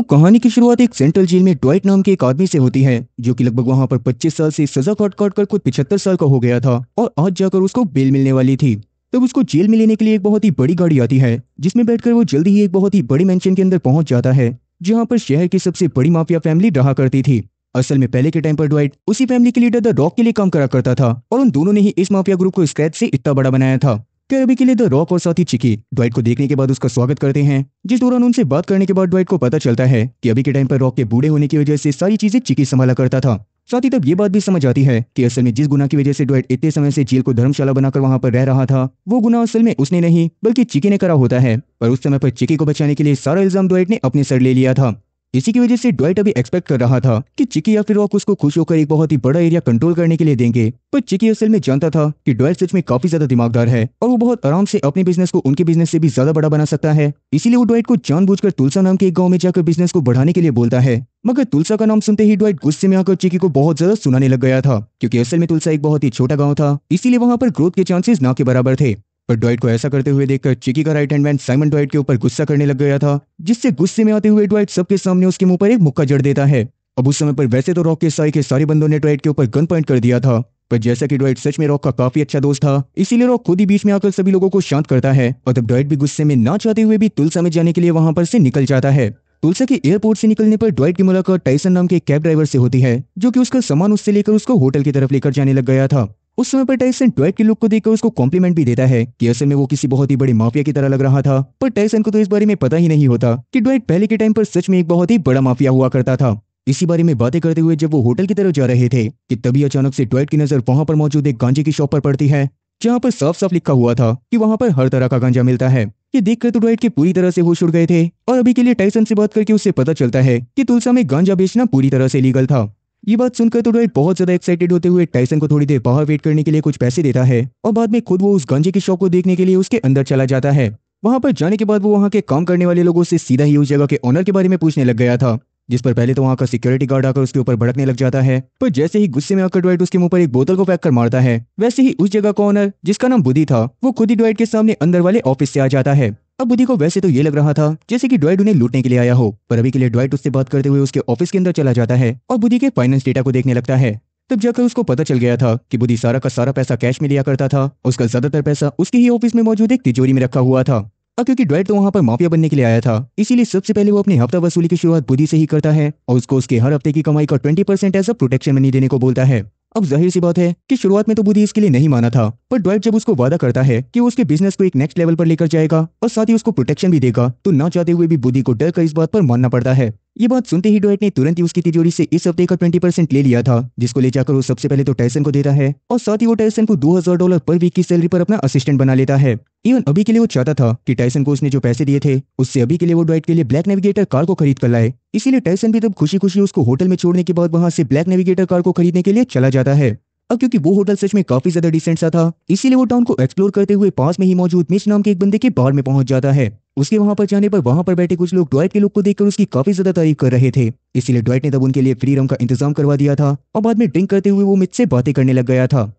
कहानी की शुरुआत एक सेंट्रल जेल में ड्वाइट नाम के एक आदमी से होती है, जो कि लगभग वहां पर 25 साल से सजा काट काट कर खुद 75 साल का हो गया था और आज जाकर उसको बेल मिलने वाली थी। तब उसको जेल में लेने के लिए एक बहुत ही बड़ी गाड़ी आती है, जिसमें बैठकर वो जल्दी ही एक बहुत ही बड़ी मेंशन के अंदर पहुंच जाता है, जहाँ पर शहर की सबसे बड़ी माफिया फैमिली रहा करती थी। असल में पहले के टाइम पर ड्वाइट उसी फैमिली के लीडर द रॉक के लिए काम करा करता था और उन दोनों ने ही इस माफिया ग्रुप को स्क्रैच से इतना बड़ा बनाया था। फिर अभी के लिए द रॉक और साथी चिकी ड्वाइट को देखने के बाद उसका स्वागत करते हैं, जिस दौरान उनसे बात करने के बाद ड्वाइट को पता चलता है कि अभी के टाइम पर रॉक के बूढ़े होने की वजह से सारी चीजें चिकी संभाला करता था। साथ ही तब ये बात भी समझ आती है कि असल में जिस गुनाह की वजह से ड्वाइट इतने समय से जेल को धर्मशाला बनाकर वहां पर रह रहा था, वो गुनाह असल में उसने नहीं बल्कि चिकी ने करा होता है। पर उस समय पर चिकी को बचाने के लिए सारा इल्जाम ड्वाइट ने अपने सर ले लिया था। इसी की वजह से ड्वाइट अभी एक्सपेक्ट कर रहा था कि चिकी या फिर रॉक उसको खुश होकर एक बहुत ही बड़ा एरिया कंट्रोल करने के लिए देंगे, पर चिकी असल में जानता था कि ड्वाइट सच में काफी ज्यादा दिमागदार है और वो बहुत आराम से अपने बिजनेस को उनके बिजनेस से भी ज्यादा बड़ा बना सकता है। इसीलिए वो ड्वाइट को जानबूझकर तुलसा नाम के एक गाँव में जाकर बिजनेस को बढ़ाने के लिए बोलता है। मगर तुलसा का नाम सुनते ही ड्वाइट गुस्से में आकर चिकी को बहुत ज्यादा सुनाने लग गया था, क्योंकि असल में तुलसा एक बहुत ही छोटा गाँव था, इसीलिए वहां पर ग्रोथ के चांसेस ना के बराबर थे। पर ड्वाइट को ऐसा करते हुए देखकर चिकी का right hand man Simon Dwight के ऊपर गुस्सा करने लग गया था, जिससे गुस्से में आते हुए ड्वाइट सबके सामने उसके मुंह पर एक मुक्का जड़ देता है। अब उस समय पर वैसे तो रॉक के साई के सारे बंदों ने ड्वाइट के ऊपर गन पॉइंट कर दिया था, पर जैसा कि ड्वाइट सच में रॉक का काफी अच्छा दोस्त था, इसीलिए रॉक खुद ही बीच में आकर सभी लोगों को शांत करता है और तब ड्वाइट भी गुस्से में ना चाहते हुए भी तुलसा में जाने के लिए वहां पर से निकल जाता है। तुलसा के एयरपोर्ट से निकलने पर ड्वाइट की मुलाकात टाइसन नाम के एक कैब ड्राइवर से होती है, जो कि उसका सामान उससे लेकर उसको होटल की तरफ लेकर जाने लग गया था। उस समय पर टाइसन ड्वाइट के लुक को देखकर उसको कॉम्प्लीमेंट भी देता है कि असल में वो किसी बहुत ही बड़ी माफिया की तरह लग रहा था, पर टाइसन को तो इस बारे में पता ही नहीं होता कि ड्वाइट पहले के टाइम पर सच में एक बहुत ही बड़ा माफिया हुआ करता था। इसी बारे में बातें करते हुए जब वो होटल की तरफ जा रहे थे कि तभी अचानक से ड्वाइट की नजर वहां पर मौजूद एक गांजे की शॉप पर पड़ती है, जहाँ पर साफ साफ लिखा हुआ था कि वहां पर हर तरह का गांजा मिलता है। ये देखकर तो ड्वाइट के पूरी तरह से होश उड़ गए थे और अभी के लिए टाइसन से बात करके उससे पता चलता है कि तुलसा में गांजा बेचना पूरी तरह से लीगल था। ये बात सुनकर तो ड्वाइट बहुत ज्यादा एक्साइटेड होते हुए टाइसन को थोड़ी देर बाहर वेट करने के लिए कुछ पैसे देता है और बाद में खुद वो उस गांजे की शॉप को देखने के लिए उसके अंदर चला जाता है। वहां पर जाने के बाद वो वहां के काम करने वाले लोगों से सीधा ही उस जगह के ओनर के बारे में पूछने लग गया था, जिस पर पहले तो वहां का सिक्योरिटी गार्ड आकर उसके ऊपर भड़कने लग जाता है, पर जैसे ही गुस्से में आकर ड्वाइट उसके मुंह पर एक बोतल को फेंक कर मारता है, वैसे ही उस जगह का ओनर, जिसका नाम बुद्धि था, वो खुद ही ड्वाइट के सामने अंदर वाले ऑफिस से आ जाता है। अब बुद्धि को वैसे तो ये लग रहा था जैसे कि ड्वाइट उन्हें लूटने के लिए आया हो, पर अभी के लिए ड्वाइट उससे बात करते हुए उसके ऑफिस के अंदर चला जाता है और बुद्धि के फाइनेंस डेटा को देखने लगता है। तब जाकर उसको पता चल गया था कि बुद्धि सारा का सारा पैसा कैश में लिया करता था, उसका ज्यादातर पैसा उसके ही ऑफिस में मौजूद एक तिजोरी में रखा हुआ था। अब क्योंकि ड्वाइट तो वहां पर माफिया बनने के लिए आया था, इसीलिए सबसे पहले वो अपनी हफ्ता वसूली की शुरुआत बुद्धि से ही करता है और उसको उसके हर हफ्ते की कमाई का 20% एज अ प्रोटेक्शन मनी देने को बोलता है। अब जाहिर सी बात है कि शुरुआत में तो बुद्धि इसके लिए नहीं माना था, पर ड्वाइट जब उसको वादा करता है कि वो उसके बिजनेस को एक नेक्स्ट लेवल पर लेकर जाएगा और साथ ही उसको प्रोटेक्शन भी देगा, तो ना चाहते हुए भी बुद्धि को डर कर इस बात पर मानना पड़ता है। ये बात सुनते ही ड्वाइट ने तुरंत ही उसकी तिजोरी से इस हफ्ते का 20% ले लिया था, जिसको ले जाकर वो सबसे पहले तो टाइसन को देता है और साथ ही वो टाइसन को $2000 पर वीक की सैलरी पर अपना असिस्टेंट बना लेता है। इवन अभी के लिए वो चाहता था कि टाइसन को उसने जो पैसे दिए थे उससे अभी के लिए वो ड्वाइट के लिए ब्लैक नेविगेटर कार को खरीद कर लाए, इसीलिए टाइसन भी तब खुशी खुशी उसको होटल में छोड़ने के बाद वहां से ब्लैक नेविगेटर कार को खरीदने के लिए चला जाता है। अब क्योंकि वो होटल सच में काफी ज्यादा डिसेंट सा था, इसीलिए वो टाउन को एक्सप्लोर करते हुए पास में ही मौजूद मिच नाम के एक बंदे के बार में पहुंच जाता है। उसके वहां पर जाने पर वहां पर बैठे कुछ लोग ड्वाइट के लुक को देखकर उसकी काफी ज्यादा तारीफ कर रहे थे, इसीलिए ड्वाइट ने तब उनके लिए फ्री रम का इंतजाम करवा दिया था और बाद में ड्रिंक करते हुए वो मिच से बातें करने लग गया था।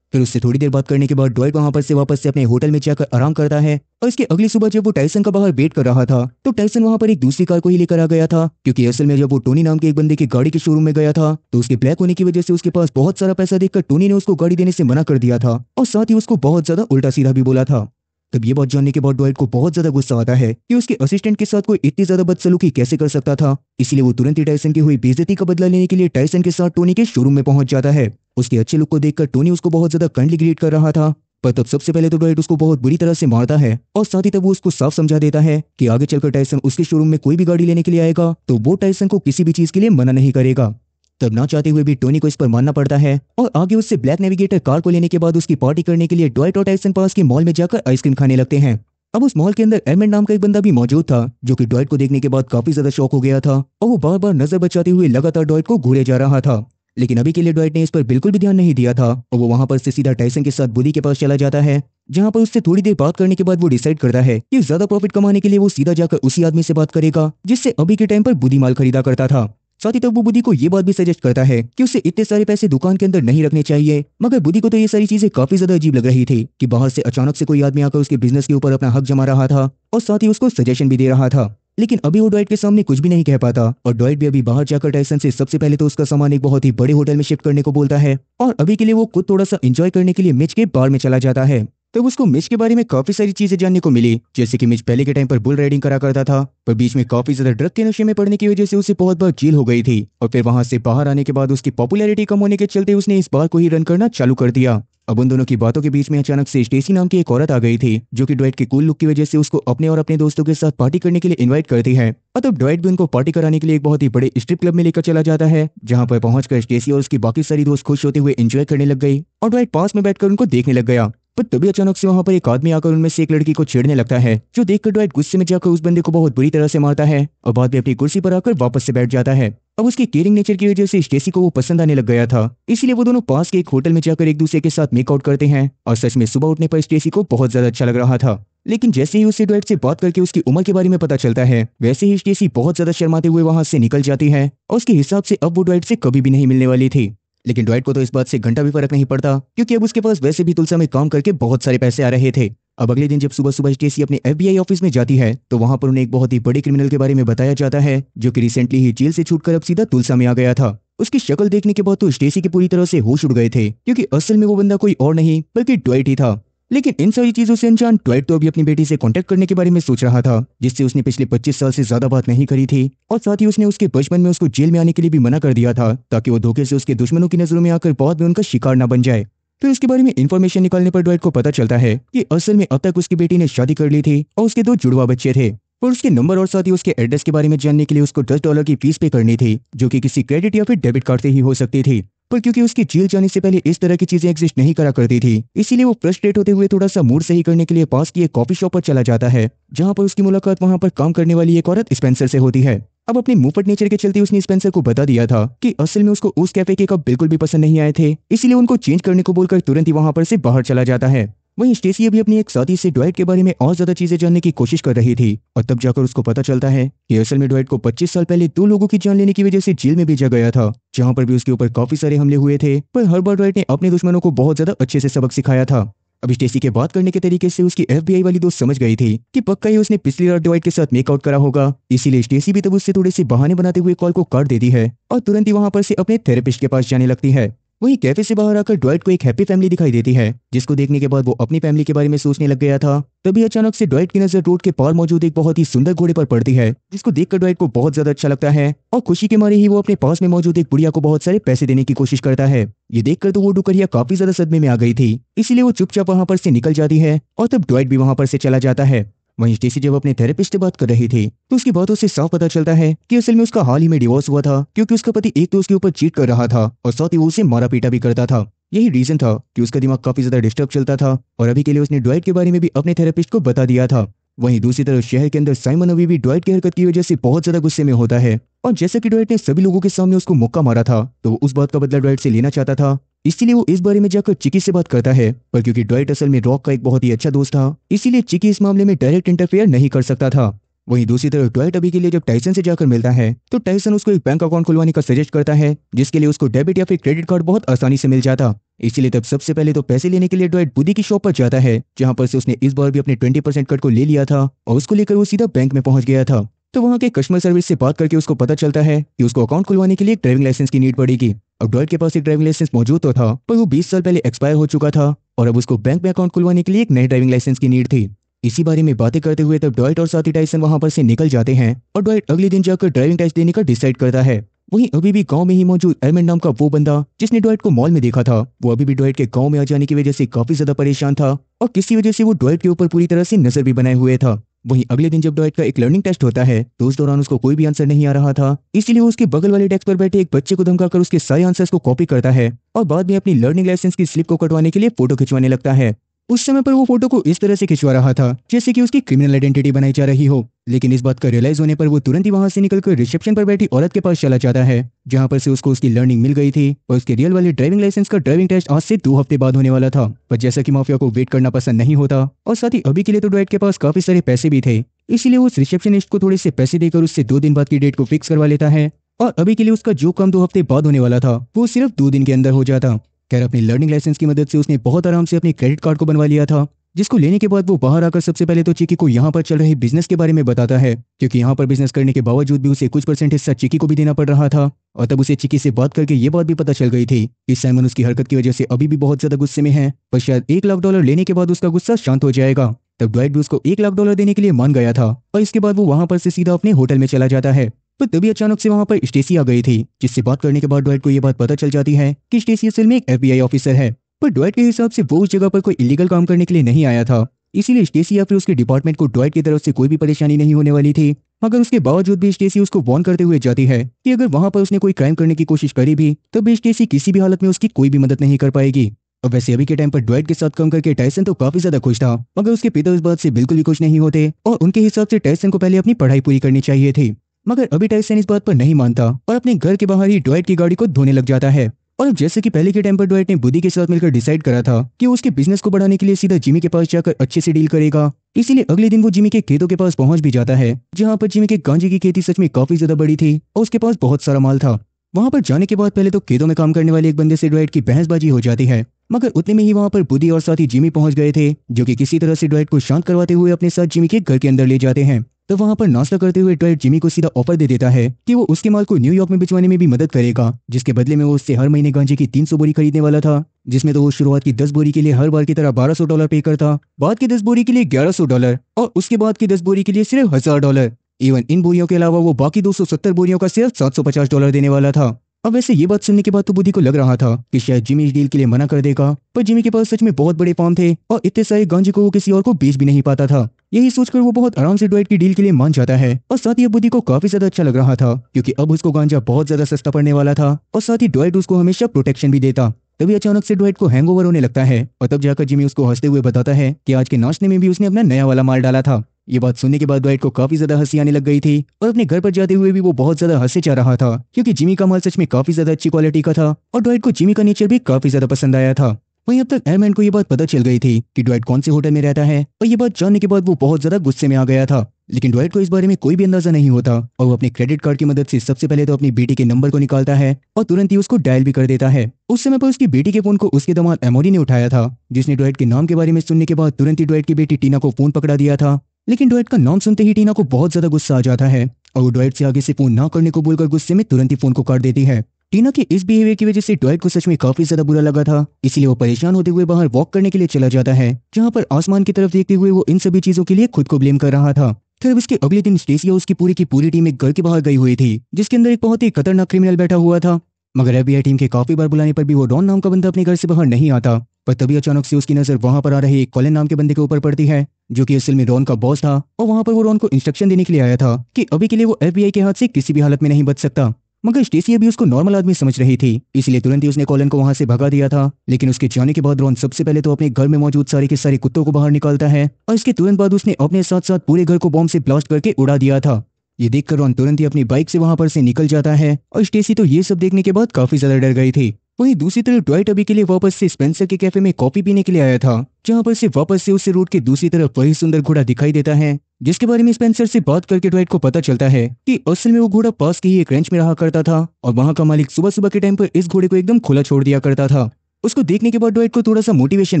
फिर उससे थोड़ी देर बात करने के बाद ड्वाइट वहां पर से वापस से अपने होटल में जाकर आराम करता है और इसके अगली सुबह जब वो टाइसन का बाहर वेट कर रहा था, तो टाइसन वहां पर एक दूसरी कार को ही लेकर आ गया था, क्योंकि असल में जब वो टोनी नाम के एक बंदे की गाड़ी के शोरूम में गया था, तो उसके ब्लैक होने की वजह से उसके पास बहुत सारा पैसा देखकर टोनी ने उसको गाड़ी देने से मना कर दिया था और साथ ही उसको बहुत ज्यादा उल्टा सीधा भी बोला था। तब ये बात जानने के बाद ड्वाइट को बहुत ज्यादा गुस्सा आता है कि उसके असिस्टेंट के साथ कोई इतनी ज्यादा बदसलूकी कैसे कर सकता था, इसलिए वो तुरंत ही टाइसन की हुई बेइज्जती का बदला लेने के लिए टाइसन के साथ टोनी के शोरूम में पहुंच जाता है। उसके अच्छे लुक को देखकर टोनी उसको बहुत ज्यादा काइंडली ग्रीट कर रहा था, पर तब सबसे पहले तो ड्वाइट उसको बहुत बुरी तरह से मारता है और साथ ही तब वो उसको साफ समझा देता है कि आगे चलकर टाइसन उसके शोरूम में कोई भी गाड़ी लेने के लिए आएगा तो वो टाइसन को किसी भी चीज के लिए मना नहीं करेगा। तब ना चाहते हुए भी टोनी को इस पर मानना पड़ता है और आगे उससे ब्लैक नेविगेटर कार को लेने के बाद उसकी पार्टी करने के लिए ड्वाइट और टाइसन पास के मॉल में जाकर आइसक्रीम खाने लगते हैं। अब उस मॉल के अंदर एडमंड नाम का एक बंदा भी मौजूद था, जो कि ड्वाइट को देखने के बाद काफी ज्यादा शॉक हो गया था और वो बार बार नजर बचाते हुए लगातार ड्वाइट को घूरे जा रहा था। लेकिन अभी के लिए ड्वाइट ने इस पर बिल्कुल भी ध्यान नहीं दिया था और वो वहां पर से सीधा टाइसन के साथ बुद्धि के पास चला जाता है, जहां पर उससे थोड़ी देर बात करने के बाद वो डिसाइड करता है कि ज्यादा प्रॉफिट कमाने के लिए वो सीधा जाकर उसी आदमी से बात करेगा जिससे अभी के टाइम पर बुद्धि माल खरीदा करता था। साथ ही तब वो बुद्धि को ये बात भी सजेस्ट करता है कि उसे इतने सारे पैसे दुकान के अंदर नहीं रखने चाहिए, मगर बुद्धि को तो ये सारी चीजें काफी ज्यादा अजीब लग रही थी कि बाहर से अचानक से कोई आदमी आकर उसके बिजनेस के ऊपर अपना हक जमा रहा था और साथ ही उसको सजेशन भी दे रहा था। लेकिन अभी वो डॉयट के सामने कुछ भी नहीं कह पाता और डॉयट भी अभी बाहर जाकर टाइसन से सबसे पहले तो उसका सामान एक बहुत ही बड़े होटल में शिफ्ट करने को बोलता है और अभी के लिए वो खुद थोड़ा सा एंजॉय करने के लिए मिच के बार में चला जाता है। तब उसको मिच के बारे में काफी सारी चीजें जानने को मिली, जैसे कि मिच पहले के टाइम पर बुल राइडिंग करा करता था, पर बीच में काफी ज्यादा ड्रग के नशे में पड़ने की वजह से उसे बहुत बार जेल हो गई थी और फिर वहां से बाहर आने के बाद उसकी पॉपुलैरिटी कम होने के चलते उसने इस बार को ही रन करना चालू कर दिया। अब उन दोनों की बातों के बीच में अचानक से स्टेसी नाम की एक औरत आ गई थी, जो कि डॉयट के कूल लुक की वजह से उसको अपने और अपने दोस्तों के साथ पार्टी करने के लिए इनवाइट करती है। और तब डॉयट भी उनको पार्टी कराने के लिए एक बहुत ही बड़े स्ट्रिप क्लब में लेकर चला जाता है, जहां पर पहुंचकर स्टेसी और उसकी बाकी सारी दोस्त खुश होते हुए एंजॉय करने लग गई और डॉयट पास में बैठकर उनको देखने लग गया। पर तभी अचानक से वहां पर एक आदमी आकर उनमें से एक लड़की को छेड़ने लगता है, जो देखकर डॉयट गुस्से में जाकर उस बंदे को बहुत बुरी तरह से मारता है और बाद में अपनी कुर्सी पर आकर वापस से बैठ जाता है। अब उसके केयरिंग नेचर की वजह से स्टेसी को वो पसंद आने लग गया था, इसीलिए वो दोनों पास के एक होटल में जाकर एक दूसरे के साथ मेकआउट करते हैं और सच में सुबह उठने पर स्टेसी को बहुत ज्यादा अच्छा लग रहा था। लेकिन जैसे ही उसे डॉयट से बात करके उसकी उम्र के बारे में पता चलता है, वैसे ही स्टेसी बहुत ज्यादा शर्माते हुए वहां से निकल जाती है और उसके हिसाब से अब वो डॉयट से कभी भी नहीं मिलने वाली थी। लेकिन डॉयट को तो इस बात से घंटा भी फर्क नहीं पड़ता, क्योंकि अब उसके पास वैसे भी तुलसा में काम करके बहुत सारे पैसे आ रहे थे। अब अगले दिन जब सुबह सुबह स्टेसी अपने FBI ऑफिस में जाती है, तो वहां पर उन्हें एक बहुत ही बड़े क्रिमिनल के बारे में बताया जाता है, जो कि रिसेंटली ही जेल से छूटकर अब सीधा तुलसा में आ गया था। उसकी शक्ल देखने के बाद तो स्टेसी के पूरी तरह से होश उड़ गए थे, क्योंकि असल में वो बंदा कोई और नहीं बल्कि डॉयट ही था। लेकिन इन सारी चीजों से अनजान डॉयट तो अभी अपनी बेटी से कांटेक्ट करने के बारे में सोच रहा था, जिससे उसने पिछले 25 साल से ज्यादा बात नहीं करी थी और साथ ही उसने उसके बचपन में उसको जेल में आने के लिए भी मना कर दिया था, ताकि वो धोखे से उसके दुश्मनों की नजरों में आकर बाद में उनका शिकार न बन जाए। फिर इसके बारे में इंफॉर्मेशन निकालने पर डॉयट को पता चलता है कि असल में अब तक उसकी बेटी ने शादी कर ली थी और उसके 2 जुड़वा बच्चे थे, और उसके नंबर और साथ ही उसके एड्रेस के बारे में जानने के लिए उसको $10 की फीस पे करनी थी, जो कि किसी क्रेडिट या फिर डेबिट कार्ड से ही हो सकती थी। पर क्योंकि उसकी जेल जाने से पहले इस तरह की चीजें एग्जिस्ट नहीं करा करती थी, इसीलिए वो फ्रस्ट्रेट होते हुए थोड़ा सा मूड सही करने के लिए पास की एक कॉफी शॉप पर चला जाता है, जहां पर उसकी मुलाकात वहां पर काम करने वाली एक औरत स्पेंसर से होती है। अब अपने मुंहफट नेचर के चलते उसने स्पेंसर को बता दिया था कि असल में उसको उस कैफे के कप बिल्कुल भी पसंद नहीं आए थे, इसीलिए उनको चेंज करने को बोलकर तुरंत ही वहां पर से बाहर चला जाता है। वहीं स्टेसी अभी अपनी एक साथी से डॉयट के बारे में और ज्यादा चीजें जानने की कोशिश कर रही थी और तब जाकर उसको पता चलता है कि असल में डॉयट को 25 साल पहले 2 लोगों की जान लेने की वजह से जेल में भेजा गया था, जहां पर भी उसके ऊपर काफी सारे हमले हुए थे, पर हर बार डॉयट ने अपने दुश्मनों को बहुत ज्यादा अच्छे से सबक सिखाया था। अब स्टेसी के बात करने के तरीके से उसकी FBI वाली दोस्त समझ गई थी कि पक्का ही उसने पिछली रात डॉयट के साथ मेकआउट करा होगा, इसीलिए स्टेसी भी तब उससे थोड़े से बहाने बनाते हुए कॉल को काट देती है और तुरंत ही वहां पर से अपने थेरेपिस्ट के पास जाने लगती है। वहीं कैफे से बाहर आकर डॉयट को एक हैप्पी फैमिली दिखाई देती है, जिसको देखने के बाद वो अपनी फैमिली के बारे में सोचने लग गया था। तभी अचानक से डॉयट की नजर रोड के पार मौजूद एक बहुत ही सुंदर घोड़े पर पड़ती है, जिसको देखकर डॉयट को बहुत ज्यादा अच्छा लगता है और खुशी के मारे ही वो अपने पास में मौजूद एक बुढ़िया को बहुत सारे पैसे देने की कोशिश करता है। ये देखकर तो वो डुकरिया काफी ज्यादा सदमे में आ गई थी, इसीलिए वो चुपचाप वहां पर से निकल जाती है और तब डॉयट भी वहां पर से चला जाता है। वहीं स्टेसी जब अपने थेरेपिस्ट से बात कर रही थी, तो उसकी बातों से साफ पता चलता है कि असल में उसका हाल ही में डिवोर्स हुआ था, क्योंकि उसका पति एक तो उसके ऊपर चीट कर रहा था और साथ ही वो उसे मारा पीटा भी करता था। यही रीजन था कि उसका दिमाग काफी ज्यादा डिस्टर्ब चलता था और अभी के लिए उसने डॉयट के बारे में भी अपने थेरेपिस्ट को बता दिया था। वहीं दूसरी तरफ शहर के अंदर साइमन अभी भी डॉयट की हरकत की वजह से बहुत ज्यादा गुस्से में होता है और जैसा कि डॉयट ने सभी लोगों के सामने उसको मुक्का मारा था, तो वो उस बात का बदला डॉयट से लेना चाहता था, इसीलिए वो इस बारे में जाकर चिकी से बात करता है। पर क्योंकि डॉयट असल में रॉक का एक बहुत ही अच्छा दोस्त था, इसीलिए चिकी इस मामले में डायरेक्ट इंटरफेयर नहीं कर सकता था। वहीं दूसरी तरफ डॉयट अभी के लिए जब टाइसन से जाकर मिलता है, तो टाइसन उसको एक बैंक अकाउंट खुलवाने का सजेस्ट करता है, जिसके लिए उसको डेबिट या फिर क्रेडिट कार्ड बहुत आसानी से मिल जाता। इसीलिए तब सबसे पहले तो पैसे लेने के लिए डॉयट बुद्धि की शॉप पर जाता है, जहां पर से उसने इस बार भी अपने 20% कट को ले लिया था और उसको लेकर वो सीधा बैंक में पहुंच गया था। तो वहां के कस्टमर सर्विस से बात करके उसको पता चलता है कि उसको अकाउंट खुलवाने के लिए एक ड्राइविंग लाइसेंस की नीड पड़ेगी। अब डॉयट के पास एक ड्राइविंग लाइसेंस मौजूद तो था, पर वो 20 साल पहले एक्सपायर हो चुका था और अब उसको बैंक में अकाउंट खुलवाने के लिए एक नए ड्राइविंग लाइसेंस की नीड थी। इसी बारे में बातें करते हुए तब डॉयट और साथी टाइसन वहां पर से निकल जाते हैं और डॉयट अगले दिन जाकर ड्राइविंग टेस्ट देने का डिसाइड करता है। वहीं अभी भी गांव में ही मौजूद एडमंड नाम का वो बंदा जिसने डॉयट को मॉल में देखा था, वो अभी भी डॉयट के गांव में आ जाने की वजह से काफी ज्यादा परेशान था और किसी वजह से वो डॉयट के ऊपर पूरी तरह से नजर भी बनाए हुए था। वहीं अगले दिन जब डॉयट का एक लर्निंग टेस्ट होता है, तो उस दौरान उसको कोई भी आंसर नहीं आ रहा था, इसीलिए वो उसके बगल वाले डेस्क पर बैठे एक बच्चे को धमकाकर उसके सारे आंसर्स को कॉपी करता है और बाद में अपनी लर्निंग लाइसेंस की स्लिप को कटवाने के लिए फोटो खिंचवाने लगता है। उस समय पर वो फोटो को इस तरह से खिंचवा रहा था जैसे कि उसकी क्रिमिनल आइडेंटिटी बनाई जा रही हो, लेकिन इस बात का रियलाइज होने पर वो तुरंत ही वहां से निकलकर रिसेप्शन पर बैठी औरत के पास चला जाता है, जहां पर से उसको उसकी लर्निंग मिल गई थी और उसके रियल वाले ड्राइविंग लाइसेंस का ड्राइविंग टेस्ट आज से 2 हफ्ते बाद होने वाला था। पर जैसा कि माफिया को वेट करना पसंद नहीं होता और साथ ही अभी के लिए तो डॉयट के पास काफी सारे पैसे भी थे, इसीलिए वो उस रिसेप्शनिस्ट को थोड़े से पैसे देकर उससे 2 दिन बाद की डेट को फिक्स करवा लेता है और अभी के लिए उसका जो काम 2 हफ्ते बाद होने वाला था वो सिर्फ 2 दिन के अंदर हो जाता। खैर अपनी लर्निंग लाइसेंस की मदद से उसने बहुत आराम से अपने क्रेडिट कार्ड को बनवा लिया था जिसको लेने के बाद वो बाहर आकर सबसे पहले तो चिकी को यहाँ पर चल रहे बिजनेस के बारे में बताता है, क्योंकि यहाँ पर बिजनेस करने के बावजूद भी उसे कुछ % हिस्सा चिकी को भी देना पड़ रहा था। और तब उसे चिकी से बात करके ये बात भी पता चल गई थी कि साइमन उसकी हरकत की वजह से अभी भी बहुत ज्यादा गुस्से में है, पर शायद $1 लाख लेने के बाद उसका गुस्सा शांत हो जाएगा। तब ड्वाइट भी उसको $1 लाख देने के लिए मान गया था और इसके बाद वो वहां पर से सीधा अपने होटल में चला जाता है। पर तभी अचानक से वहां पर स्टेसी आ गई थी, जिससे बात करने के बाद ड्वाइट को यह बात पता चल जाती है कि स्टेसी असल में एक FBI ऑफिसर है। पर ड्वाइट के हिसाब से वो उस जगह पर कोई इलीगल काम करने के लिए नहीं आया था, इसीलिए स्टेसी या फिर उसके डिपार्टमेंट को ड्वाइट की तरफ से कोई भी परेशानी नहीं होने वाली थी। मगर उसके बावजूद भी स्टेसी उसको वार्न करते हुए जाती है कि अगर वहां पर उसने कोई क्राइम करने की कोशिश करी भी तब भी स्टेसी किसी भी हालत में उसकी कोई भी मदद नहीं कर पाएगी। और वैसे अभी के टाइम पर ड्वाइट के साथ काम करके टायसन तो काफी ज्यादा खुश था, मगर उसके पिता इस बात से बिल्कुल भी खुश नहीं होते और उनके हिसाब से टायसन को पहले अपनी पढ़ाई पूरी करनी चाहिए थी। मगर अभी टायसन इस बात पर नहीं मानता और अपने घर के बाहर ही ड्वाइट की गाड़ी को धोने लग जाता है। और अब जैसे कि पहले के टाइम पर ड्वाइट ने बुदी के साथ मिलकर डिसाइड करा था कि वो उसके बिजनेस को बढ़ाने के लिए सीधा जिमी के पास जाकर अच्छे से डील करेगा, इसीलिए अगले दिन वो जिमी के खेतों के पास पहुंच भी जाता है, जहां पर जिमी के गांजे की खेती सच में काफी ज्यादा बड़ी थी और उसके पास बहुत सारा माल था। वहां पर जाने के बाद पहले तो खेतों में काम करने वाले एक बंदे से ड्वाइट की बहसबाजी हो जाती है, मगर उतने में ही वहां पर बुदी और साथ ही जिमी पहुंच गए थे, जो कि किसी तरह से ड्वाइट को शांत करवाते हुए अपने साथ जिमी के घर के अंदर ले जाते हैं। तो वहां पर नाश्ता करते हुए ड्वाइट जिमी को सीधा ऑफर दे देता है कि वो उसके माल को न्यूयॉर्क में भिजवाने में भी मदद करेगा, जिसके बदले में वो उससे हर महीने गांजे की 300 बोरी खरीदने वाला था, जिसमें तो वो शुरुआत की 10 बोरी के लिए हर बार की तरह $1200 पे करता, बाद की 10 बोरी के लिए $1100 और उसके बाद की 10 बोरी के लिए सिर्फ $1000। इवन इन बोरियों के अलावा वो बाकी 270 बोरियों का सिर्फ $750 देने वाला था। अब वैसे ये बात सुनने के बाद तो बुद्धि को लग रहा था कि शायद जिमी इस डील के लिए मना कर देगा, पर जिमी के पास सच में बहुत बड़े फार्म थे और इतने सारे गांजे को वो किसी और को बेच भी नहीं पाता था। यही सोचकर वो बहुत आराम से ड्वाइट की डील के लिए मान जाता है और साथ ही अब बुद्धि को काफी ज्यादा अच्छा लग रहा था, क्योंकि अब उसको गांजा बहुत ज्यादा सस्ता पड़ने वाला था और साथ ही ड्वाइट उसको हमेशा प्रोटेक्शन भी देता। तभी अचानक से ड्वाइट को हैंगओवर होने लगता है और तब जाकर जिमी उसको हंसते हुए बताता है कि आज के नाश्ते में भी उसने अपना नया वाला माल डाला था। ये बात सुनने के बाद ड्वाइट को काफी ज्यादा हंसी आने लग गई थी और अपने घर पर जाते हुए भी वो बहुत ज्यादा हंसे जा रहा था, क्योंकि जिमी का माल सच में काफी ज्यादा अच्छी क्वालिटी का था और ड्वाइट को जिमी का नेचर भी काफी ज्यादा पसंद आया था। वहीं अब तक एयरमैन को ये बात पता चल गई थी कि ड्वाइट कौन से होटल में रहता है और ये बात जानने के बाद वो बहुत ज्यादा गुस्से में आ गया था, लेकिन ड्वाइट को इस बारे में कोई भी अंदाजा नहीं होता और वो अपने क्रेडिट कार्ड की मदद से सबसे पहले तो अपनी बेटी के नंबर को निकालता है और तुरंत ही उसको डायल भी कर देता है। उस समय पर उसकी बेटी के फोन को उसके दामाद एमोरी ने उठाया था, जिसने ड्वाइट के नाम के बारे में सुनने के बाद तुरंत ही ड्वाइट की बेटी टीना को फोन पकड़ा दिया था। लेकिन ड्वाइट का नाम सुनते ही टीना को बहुत ज्यादा गुस्सा आ जाता है और वो ड्वाइट से आगे से फोन ना करने को बोलकर गुस्से में तुरंत ही फोन को काट देती है। टीना के इस बिहेवियर की वजह से ड्वाइट को सच में काफी ज्यादा बुरा लगा था, इसलिए वो परेशान होते हुए बाहर वॉक करने के लिए चला जाता है, जहाँ पर आसमान की तरफ देखते हुए वो इन सभी चीजों के लिए खुद को ब्लेम कर रहा था। फिर उसके अगले दिन स्टेसी और उसकी पूरी की पूरी टीम एक घर के बाहर गई हुई थी, जिसके अंदर एक बहुत ही खतरनाक क्रिमिनल बैठा हुआ था, मगर FBI टीम के काफी बार बुलाने पर भी वो डॉन नाम का बंदा अपने घर से बाहर नहीं आता। पर तभी अचानक से उसकी नजर वहां पर आ रहे एक कॉलिन नाम के बंदे के ऊपर पड़ती है, जो कि असल में रॉन का बॉस था और वहां पर वो रॉन को इंस्ट्रक्शन देने के लिए आया था कि अभी के लिए वो FBI के हाथ से किसी भी हालत में नहीं बच सकता। मगर स्टेसी अभी उसको नॉर्मल आदमी समझ रही थी, इसलिए तुरंत ही उसने कॉलिन को वहां से भगा दिया था। लेकिन उसके जाने के बाद रॉन सबसे पहले तो अपने घर में मौजूद सारे के सारे कुत्तों को बाहर निकालता है और इसके तुरंत बाद उसने अपने साथ साथ पूरे घर को बॉम्ब से ब्लास्ट करके उड़ा दिया था। ये देखकर रॉन तुरंत ही अपनी बाइक से वहां पर से निकल जाता है और स्टेसी तो ये सब देखने के बाद काफी ज्यादा डर गई थी। वहीं दूसरी तरफ ड्वाइट अभी के लिए वापस से स्पेंसर के कैफे में कॉफी पीने के लिए आया था, जहां पर से वापस से उसे रोड के दूसरी तरफ वही सुंदर घोड़ा दिखाई देता है, जिसके बारे में स्पेंसर से बात करके ड्वाइट को पता चलता है कि असल में वो घोड़ा पास के ही एक रेंच में रहा करता था और वहां का मालिक सुबह सुबह के टाइम पर इस घोड़े को एकदम खुला छोड़ दिया करता था। उसको देखने के बाद ड्वाइट को थोड़ा सा मोटिवेशन